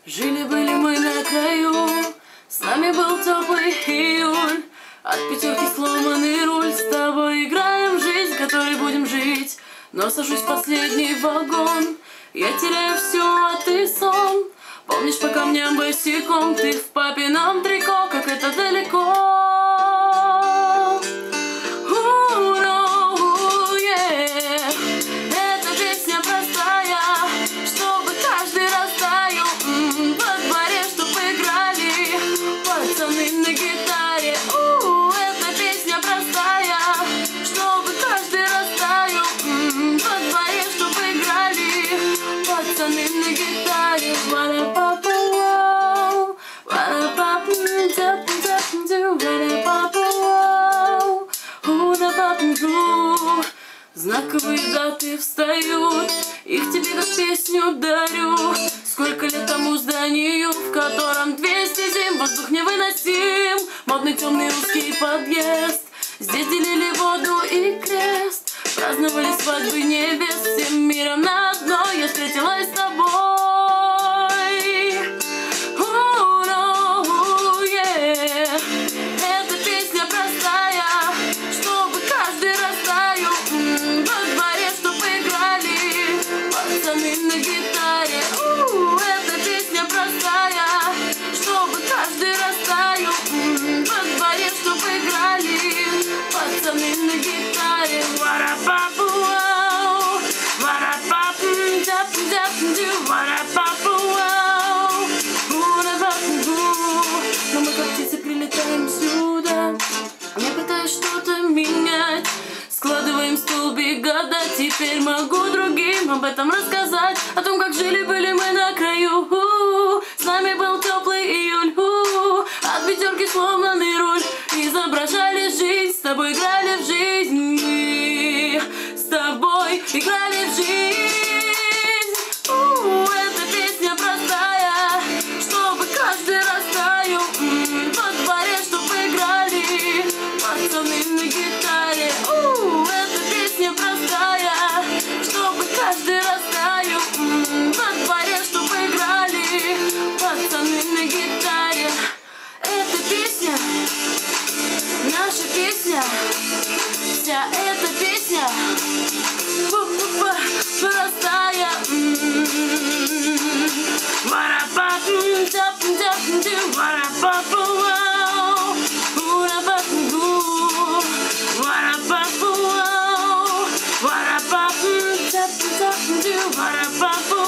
Жили-были мы на краю, с нами был теплый июль. От пятерки сломанный руль, с тобой играем в жизнь, которой будем жить. Но сажусь в последний вагон, я теряю все, а ты сон. Помнишь, по камням босиком, ты в папином трико, как это далеко. Эта песня простая, чтобы каждый растаял. Во дворе, чтоб играли пацаны на гитаре. Эта песня простая, чтобы каждый растаял. Во дворе, чтоб играли пацаны на гитаре. Знаковые даты встают, их тебе как песню дарю. Сколько лет тому зданию, в котором 200 зим, воздух невыносим. Модный темный узкий подъезд, здесь делили воду и крест. Праздновали свадьбы невест, всем миром на одно я встретилась с тобой. Эта песня простая, чтобы каждый растаял. Во дворе, чтоб играли пацаны на гитаре. Эта песня простая, чтобы каждый растаял. Во дворе, чтоб играли пацаны на гитаре. Но мы как птицы прилетаем сюда, не пытаясь что-то менять. Складываем столбик года, теперь могу другим об этом рассказать. О том, как жили-были мы на краю. С нами был теплый июль. От пятерки сломанный руль. Изображали жизнь, с тобой играли в жизнь. Мы с тобой играли в жизнь. Эта песня простая, чтобы каждый растаял. Во дворе, чтоб играли пацаны на гитаре. Эта песня простая, чтобы каждый растаял. Во дворе, чтоб играли пацаны на гитаре. Эта песня, наша песня, вся эта песня простая. What